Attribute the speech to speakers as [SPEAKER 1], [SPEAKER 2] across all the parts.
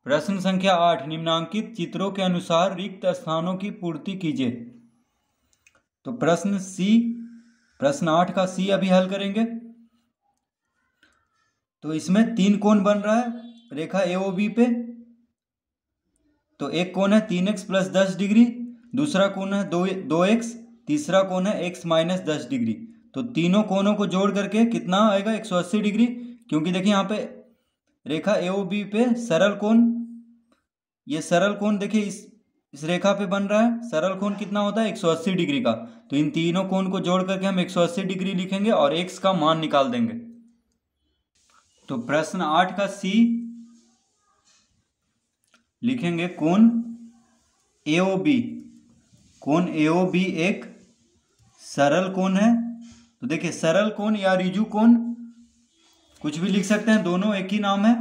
[SPEAKER 1] प्रश्न संख्या 8, निम्नांकित चित्रों के अनुसार रिक्त स्थानों की पूर्ति कीजिए। तो प्रश्न 8 का सी अभी हल करेंगे। तो इसमें 3 कोण बन रहा है रेखा AOB पे। तो एक कोण है 3x + 10 डिग्री, दूसरा कोण है 2x, तीसरा कोण है x - 10 डिग्री। तो तीनों कोणों को जोड़ करके कितना आएगा 180 डिग्री। क्योंकि देखिए यहाँ पे रेखा AOB पे सरल कोण, ये सरल कोण देखिए इस रेखा पे बन रहा है। सरल कोण कितना होता है 180 डिग्री का। तो इन तीनों कोण को जोड़ करके हम 180 डिग्री लिखेंगे और x का मान निकाल देंगे। तो प्रश्न 8 का सी लिखेंगे कोण AOB। कोण AOB एक सरल कोण है। तो देखिए सरल कोण या ऋजु कोण कुछ भी लिख सकते हैं, दोनों एक ही नाम है।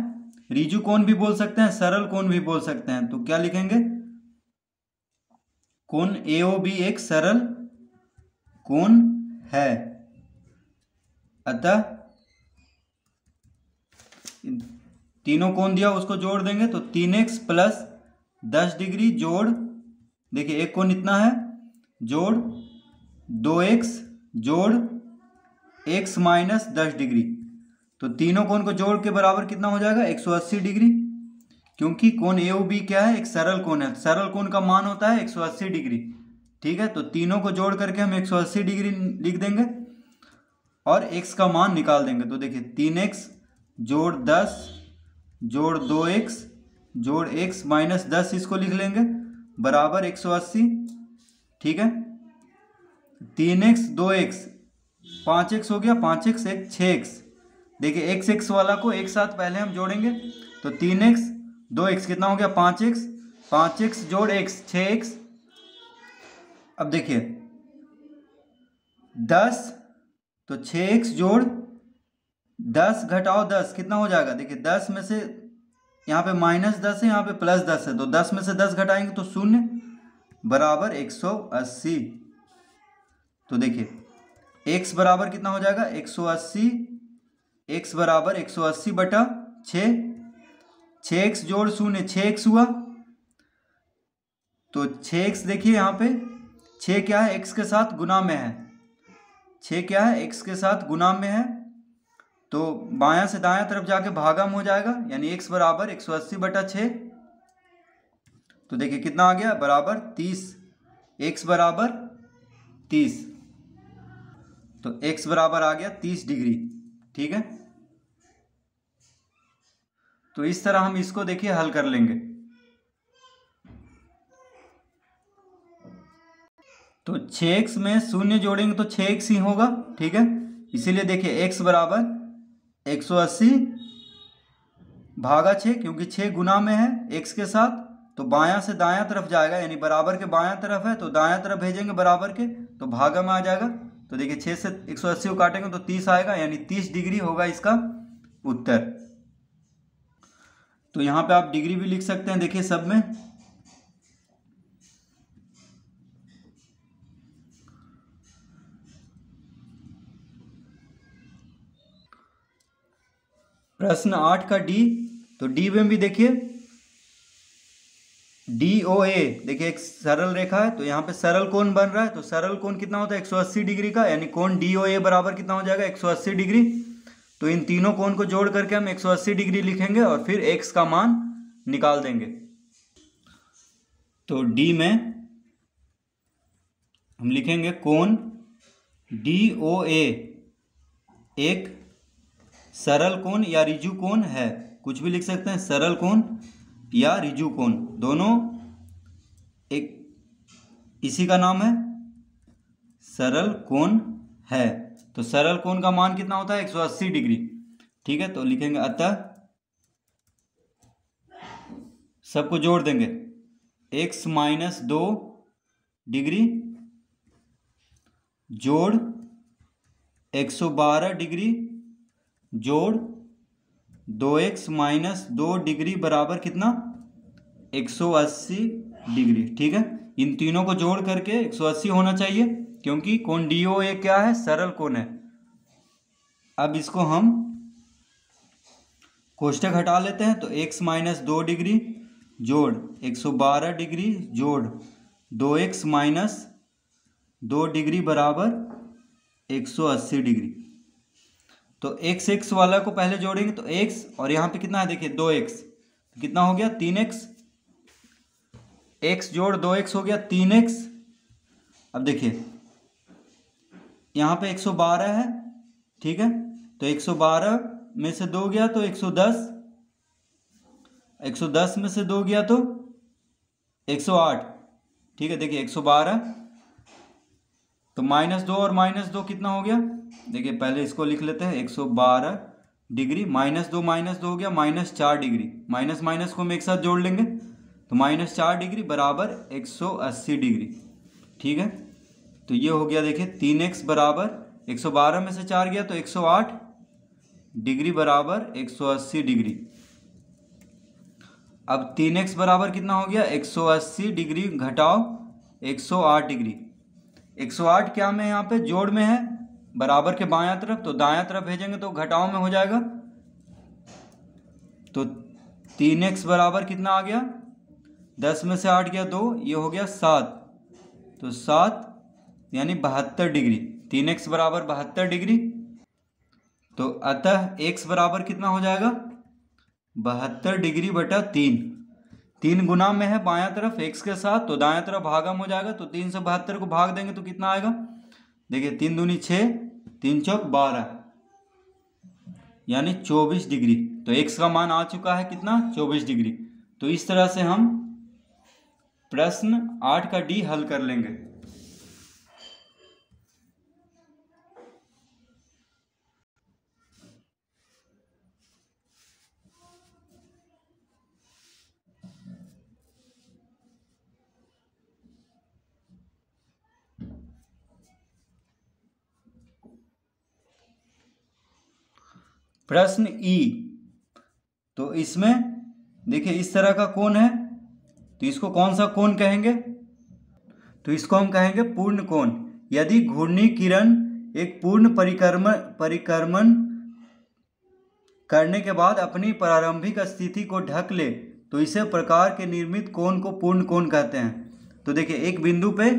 [SPEAKER 1] ऋजु कोण भी बोल सकते हैं, सरल कोण भी बोल सकते हैं। तो क्या लिखेंगे, कोण AOB एक सरल कोण है, अतः तीनों कोण दिया उसको जोड़ देंगे। तो 3x + 10 डिग्री जोड़, देखिए एक कोण इतना है, जोड़ 2x जोड़ x - 10 डिग्री। तो तीनों कोण को जोड़ के बराबर कितना हो जाएगा 180 डिग्री। क्योंकि कोण AOB क्या है, एक सरल कोण है। सरल कोण का मान होता है 180 डिग्री। ठीक है, तो तीनों को जोड़ करके हम 180 डिग्री लिख देंगे और x का मान निकाल देंगे। तो देखिए 3x जोड़ 10 जोड़ 2x जोड़ x - 10, इसको लिख लेंगे बराबर 180। ठीक है, 3x 2x 5x हो गया, 5x 1 6x। देखिए x वाला को एक साथ पहले हम जोड़ेंगे। तो 3x 2x कितना हो गया 5x, 5x जोड़ x 6x। अब देखिए 10, तो 6x जोड़ 10 घटाओ 10 कितना हो जाएगा। देखिए 10 में से यहाँ पे -10 है, यहाँ पे +10 है। तो 10 में से 10 घटाएंगे तो 0 बराबर 180। तो देखिए x बराबर कितना हो जाएगा 180, x बराबर 180 बटा 6, 6x जोड़ 0 6x हुआ। तो 6x देखिए यहाँ पे 6 क्या है, x के साथ गुना में है। 6 क्या है, x के साथ गुना में है। तो बायां से दायां तरफ जाके भागा में हो जाएगा, यानी x बराबर 180 बटा 6। तो देखिए कितना आ गया बराबर 30, x बराबर 30। तो x बराबर आ गया 30 डिग्री। ठीक है, तो इस तरह हम इसको देखिए हल कर लेंगे। तो 6x में 0 जोड़ेंगे तो 6x ही होगा। ठीक है, इसीलिए देखिए x बराबर 180 भागा 6, क्योंकि 6 गुना में है x के साथ। तो बायां से दायां तरफ जाएगा, यानी बराबर के बायां तरफ है तो दायां तरफ भेजेंगे बराबर के, तो भागा में आ जाएगा। तो देखिए 6 से 180 को काटेंगे तो 30 आएगा, यानी 30 डिग्री होगा इसका उत्तर। तो यहां पे आप डिग्री भी लिख सकते हैं, देखिए सब में। प्रश्न 8 का डी। तो डी में भी देखिए DOA, देखिए एक सरल रेखा है। तो यहाँ पे सरल कोण बन रहा है। तो सरल कोण कितना होता है 180 डिग्री का, यानी कोण DOA बराबर कितना हो जाएगा 180 डिग्री। तो इन तीनों कोण को जोड़ करके हम 180 डिग्री लिखेंगे और फिर x का मान निकाल देंगे। तो डी में हम लिखेंगे कोण DOA एक सरल कोण या ऋजु कोण है। कुछ भी लिख सकते हैं, सरल कोण या ऋजु कोण, दोनों एक इसी का नाम है, सरल कोण है। तो सरल कोण का मान कितना होता है 180 डिग्री। ठीक है, तो लिखेंगे अतः, सबको जोड़ देंगे, x - 2 डिग्री जोड़ 112 डिग्री जोड़ 2x - 2 डिग्री बराबर कितना 180 डिग्री। ठीक है, इन तीनों को जोड़ करके 180 होना चाहिए, क्योंकि कोण DOA क्या है, सरल कोण है। अब इसको हम कोष्टक हटा लेते हैं तो x माइनस 2 डिग्री जोड़ 112 डिग्री जोड़ 2x माइनस 2 डिग्री बराबर 180 डिग्री। तो x वाला को पहले जोड़ेंगे तो x और यहाँ पे कितना है देखिए 2x, तो कितना हो गया 3x, x जोड़ 2x हो गया 3x। अब देखिए यहाँ पे 112 है, ठीक है, तो 112 में से 2 गया तो 110, 110 में से 2 गया तो 108, ठीक है। देखिए 112 तो -2 और -2 कितना हो गया, देखिए पहले इसको लिख लेते हैं 112 डिग्री -2 हो गया -4 डिग्री, माइनस माइनस को हम एक साथ जोड़ लेंगे तो -4 डिग्री बराबर 180 डिग्री, ठीक है। तो ये हो गया देखिए 3x बराबर 112 में से 4 गया तो 108 डिग्री बराबर 180 डिग्री। अब 3x बराबर कितना हो गया 180 डिग्री घटाओ 108 डिग्री। 108 क्या में यहाँ पे जोड़ में है, बराबर के बायां तरफ, तो दायां तरफ भेजेंगे तो घटाओ में हो जाएगा। तो 3x बराबर कितना आ गया, 10 में से 8 गया 2, ये हो गया 7, तो 7 यानी 72 डिग्री। 3x बराबर 72 डिग्री, तो अतः x बराबर कितना हो जाएगा 72 डिग्री बटा 3 गुना में है बायां तरफ x के साथ, तो दायां तरफ भागम हो जाएगा, तो 3 से 72 को भाग देंगे तो कितना आएगा, देखिए 3 दूनी 6, 3 चौक 12 यानी 24 डिग्री। तो x का मान आ चुका है कितना 24 डिग्री। तो इस तरह से हम प्रश्न 8 का डी हल कर लेंगे। प्रश्न ई, तो इसमें देखिए इस तरह का कोण है, तो इसको कौन सा कोण कहेंगे, तो इसको हम कहेंगे पूर्ण कोण। यदि घूर्णी किरण एक पूर्ण परिक्रमण करने के बाद अपनी प्रारंभिक स्थिति को ढक ले तो इसे प्रकार के निर्मित कोण को पूर्ण कोण कहते हैं। तो देखिए एक बिंदु पे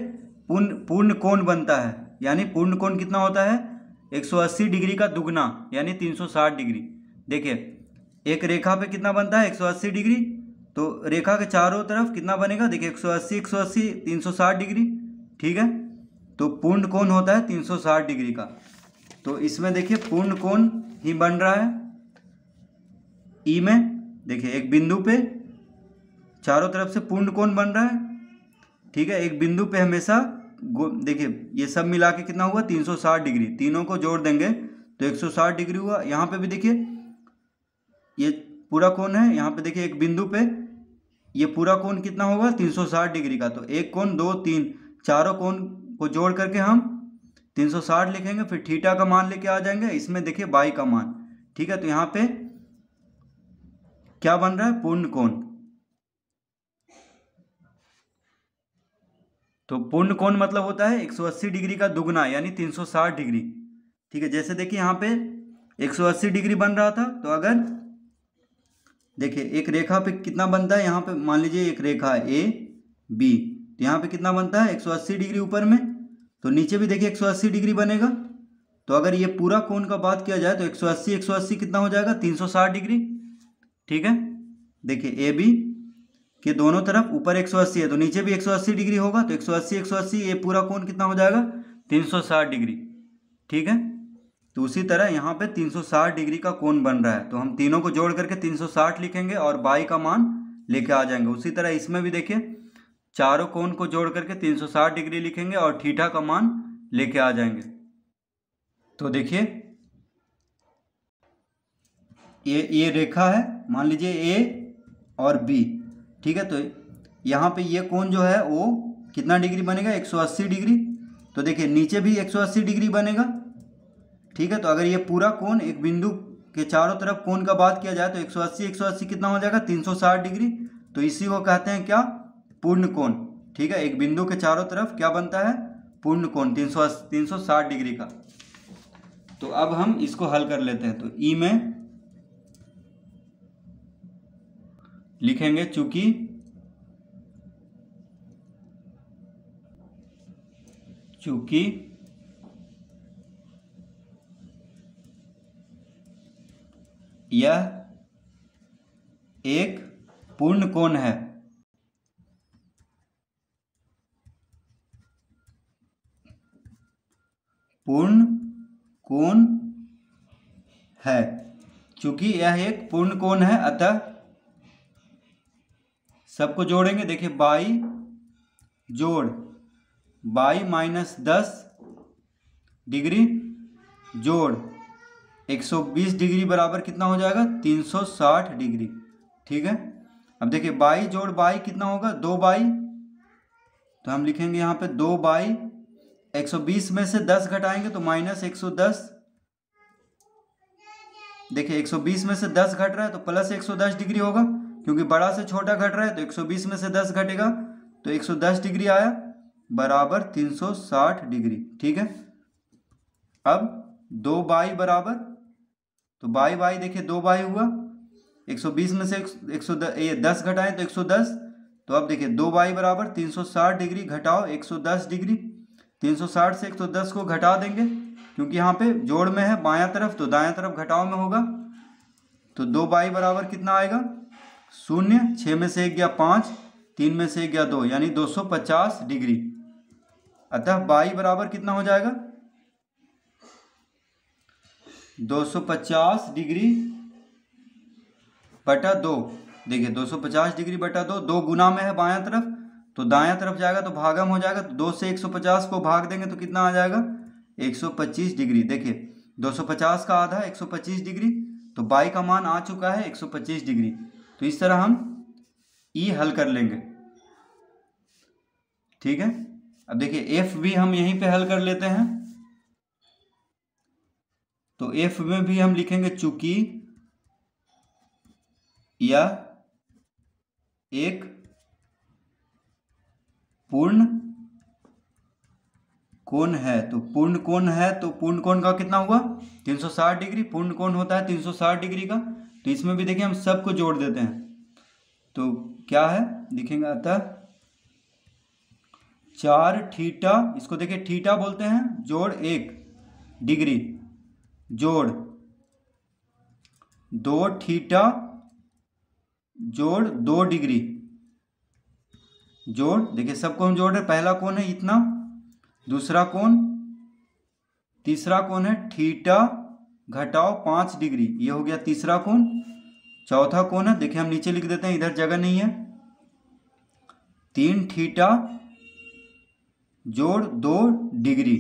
[SPEAKER 1] पूर्ण कोण बनता है, यानी पूर्ण कोण कितना होता है 180 डिग्री का दुगना यानी 360 डिग्री। देखिए एक रेखा पे कितना बनता है 180 डिग्री, तो रेखा के चारों तरफ कितना बनेगा, देखिए 180 180 360 डिग्री, ठीक है। तो पूर्ण कोण होता है 360 डिग्री का। तो इसमें देखिए पूर्ण कोण ही बन रहा है ई में। देखिए एक बिंदु पे चारों तरफ से पूर्ण कोण बन रहा है, ठीक है। एक बिंदु पे हमेशा देखिए ये सब मिला के कितना हुआ 360 डिग्री, तीनों को जोड़ देंगे तो 160 डिग्री हुआ। यहाँ पे भी देखिए ये पूरा कोण है, यहाँ पे देखिए एक बिंदु पे ये पूरा कोण कितना होगा 360 डिग्री का। तो एक कोण 2 3 चारों कोण को जोड़ करके हम 360 लिखेंगे, फिर थीटा का मान लेके आ जाएंगे, इसमें देखिए बाई का मान, ठीक है। तो यहाँ पे क्या बन रहा है पूर्ण कोण। तो पूर्ण कोण मतलब होता है 180 डिग्री का दुगना यानी 360 डिग्री, ठीक है। जैसे देखिए यहाँ पे 180 डिग्री बन रहा था, तो अगर देखिए एक रेखा पे कितना बनता है, यहाँ पे मान लीजिए एक रेखा है ए बी, तो यहाँ पे कितना बनता है 180 डिग्री ऊपर में, तो नीचे भी देखिए 180 डिग्री बनेगा। तो अगर ये पूरा कोण का बात किया जाए तो 180 180 कितना हो जाएगा 360 डिग्री, ठीक है। देखिए ए बी के दोनों तरफ ऊपर 180 है तो नीचे भी 180 डिग्री होगा, तो 180 180 ये पूरा कोण कितना हो जाएगा 360 डिग्री, ठीक है। तो उसी तरह यहाँ पे 360 डिग्री का कोण बन रहा है, तो हम तीनों को जोड़ करके 360 लिखेंगे और बाई का मान लेके आ जाएंगे। उसी तरह इसमें भी देखिए चारों कोण को जोड़ करके 360 डिग्री लिखेंगे और थीटा का मान लेके आ जाएंगे। तो देखिए ये रेखा है, मान लीजिए ए और बी, ठीक है। तो यहाँ पे ये कोण जो है वो कितना डिग्री बनेगा 180 डिग्री, तो देखिए नीचे भी 180 डिग्री बनेगा, ठीक है। तो अगर ये पूरा कोण एक बिंदु के चारों तरफ कोण का बात किया जाए तो 180 180 कितना हो जाएगा 360 डिग्री, तो इसी को कहते हैं क्या पूर्ण कोण, ठीक है। एक बिंदु के चारों तरफ क्या बनता है पूर्ण कोण 360 डिग्री का। तो अब हम इसको हल कर लेते हैं। तो ई में लिखेंगे चूंकि यह एक पूर्ण कोण है। पूर्ण कोण है, चूंकि यह एक पूर्ण कोण है, अतः सबको जोड़ेंगे। देखिए बाई जोड़ बाई माइनस 10 डिग्री जोड़ 120 डिग्री बराबर कितना हो जाएगा? 360 डिग्री। ठीक है, अब देखिए बाई जोड़ बाई कितना होगा? 2 बाई, तो हम लिखेंगे यहाँ पे 2 बाई 120 में से 10 घटाएंगे तो माइनस 110। देखिए 120 में से 10 घट रहा है तो प्लस 110 डिग्री होगा, क्योंकि बड़ा से छोटा घट रहा है तो 120 में से 10 घटेगा तो 110 डिग्री आया बराबर 360 डिग्री। ठीक है, अब 2 बाई बराबर, तो बाई बाई देखिए 2 बाई हुआ, 120 में से 10 घटाएं तो 110, तो अब देखिए 2 बाई बराबर 360 डिग्री घटाओ 110 डिग्री। 360 से 110 को घटा देंगे, क्योंकि यहाँ पे जोड़ में है बायां तरफ तो दायां तरफ घटाव में होगा, तो 2 बाई बराबर कितना आएगा? 0, 6 में से 1 गया 5, 3 में से 1 गया 2, यानी 250 डिग्री। अतः बाई बराबर कितना हो जाएगा? 250 डिग्री बटा 2। देखिए 250 डिग्री बटा 2, 2 गुना में है बायां तरफ, तो दायां तरफ जाएगा तो भागम हो जाएगा, तो 2 से 150 को भाग देंगे तो कितना आ जाएगा? 125 डिग्री। देखिए 250 का आधा 125 डिग्री, तो बाई का मान आ चुका है 125 डिग्री। तो इस तरह हम ई हल कर लेंगे। ठीक है, अब देखिए एफ भी हम यहीं पे हल कर लेते हैं, तो एफ में भी हम लिखेंगे चूंकि यह एक पूर्ण कोण है। तो पूर्ण कोण है, तो पूर्ण कोण का कितना हुआ? 360 डिग्री। पूर्ण कोण होता है 360 डिग्री का, तो इसमें भी देखिए हम सबको जोड़ देते हैं, तो क्या है लिखेंगे? अतः 4 थीटा, इसको देखिए थीटा बोलते हैं, जोड़ 1 डिग्री जोड़ 2 थीटा जोड़ 2 डिग्री जोड़, देखिए सबको हम जोड़ रहे, पहला कोण है इतना, दूसरा कोण, तीसरा कोण है थीटा घटाओ 5 डिग्री, ये हो गया तीसरा कोण। चौथा कोण है, देखिए हम नीचे लिख देते हैं, इधर जगह नहीं है, 3 थीटा जोड़ 2 डिग्री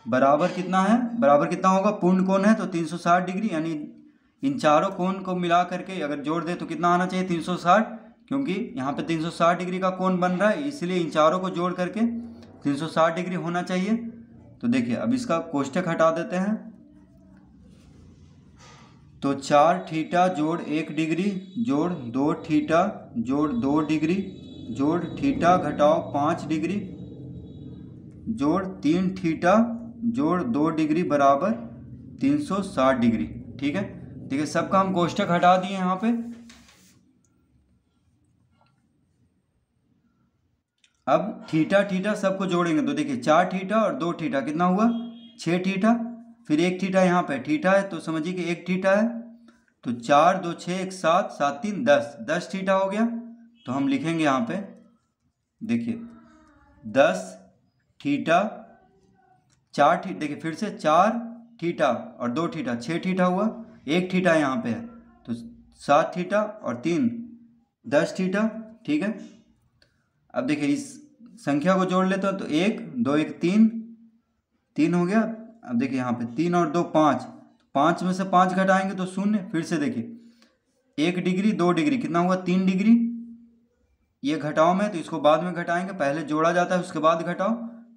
[SPEAKER 1] बराबर कितना है? बराबर कितना होगा? पूर्ण कोण है तो 360 डिग्री, यानी इन चारों कोण को मिला करके अगर जोड़ दे तो कितना आना चाहिए? 360, क्योंकि यहाँ पे 360 डिग्री का कोण बन रहा है, इसलिए इन चारों को जोड़ करके 360 डिग्री होना चाहिए। तो देखिए अब इसका कोष्टक हटा देते हैं, तो 4 थीटा जोड़ 1 डिग्री जोड़ 2 थीटा जोड़ 2 डिग्री जोड़ थीटा घटाओ 5 डिग्री जोड़ 3 थीटा जोड़ 2 डिग्री बराबर 360 डिग्री। ठीक है, देखिए सबका हम कोष्टक हटा दिए यहाँ पे। अब थीटा थीटा सबको जोड़ेंगे, तो देखिए 4 थीटा और 2 थीटा कितना हुआ? 6 थीटा, फिर 1 थीटा यहाँ पे थीटा है, तो समझिए कि 1 थीटा है, तो 4 2 6 1 7 7 3 10, 10 थीटा हो गया। तो हम लिखेंगे यहाँ पे, देखिए 10 थीटा 4 थीटा, देखिए फिर से 4 थीटा और 2 थीटा 6 थीटा हुआ, 1 थीटा यहाँ पे है, तो 7 थीटा और 3 10 थीटा। ठीक है, अब देखिए इस संख्या को जोड़ लेते हो, तो 1 2 1 3 3 हो गया। अब देखिए यहाँ पे 3 और 2 5, 5 में से 5 घटाएंगे तो 0। फिर से देखिए 1 डिग्री 2 डिग्री कितना हुआ? 3 डिग्री। ये घटाओ में, तो इसको बाद में घटाएंगे, पहले जोड़ा जाता है उसके बाद घटाओ।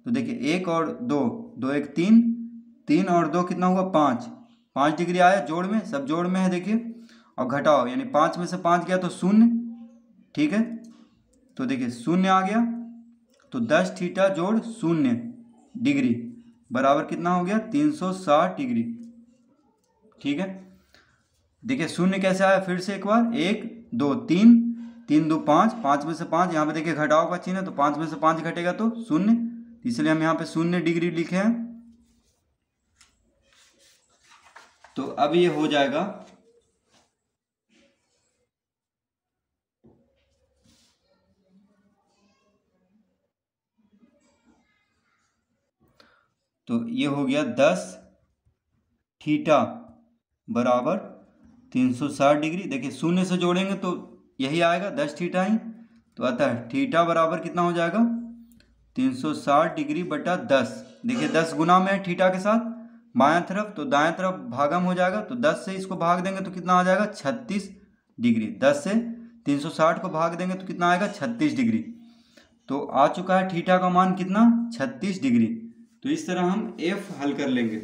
[SPEAKER 1] तो देखिए 1 और 2 2 1 3, 3 और 2 कितना हुआ? 5, 5 डिग्री आया जोड़ में, सब जोड़ में है देखिए, और घटाओ, यानी 5 में से 5 गया तो 0। ठीक है, तो देखिए 0 आ गया, तो 10 थीटा जोड़ 0 डिग्री बराबर कितना हो गया? 360 डिग्री। ठीक है, देखिए शून्य कैसे आया, फिर से एक बार, 1 2 3, 3 2 5, 5 में से 5, यहाँ पे देखिए घटाव का चिन्ह है तो 5 में से 5 घटेगा तो शून्य, इसलिए हम यहाँ पे 0 डिग्री लिखे हैं। तो अब ये हो जाएगा तो ये हो गया 10 थीटा बराबर 360 डिग्री। देखिए शून्य से जोड़ेंगे तो यही आएगा 10 थीटा ही, तो अतः थीटा बराबर कितना हो जाएगा 360 डिग्री बटा 10। देखिए 10 गुना में है थीटा के साथ बायां तरफ, तो दाएं तरफ भागम हो जाएगा, तो 10 से इसको भाग देंगे तो कितना आ जाएगा 36 डिग्री। 10 से 360 को भाग देंगे तो कितना आएगा 36 डिग्री। तो आ चुका है थीटा का मान कितना 36 डिग्री। तो इस तरह हम एफ हल कर लेंगे।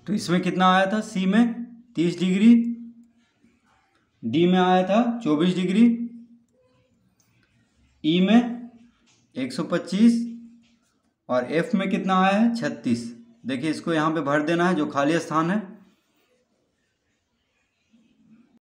[SPEAKER 1] तो इसमें कितना आया था, सी में 30 डिग्री, डी में आया था 24 डिग्री, ई में 125 और एफ में कितना आया है 36। देखिए इसको यहाँ पे भर देना है जो खाली स्थान है।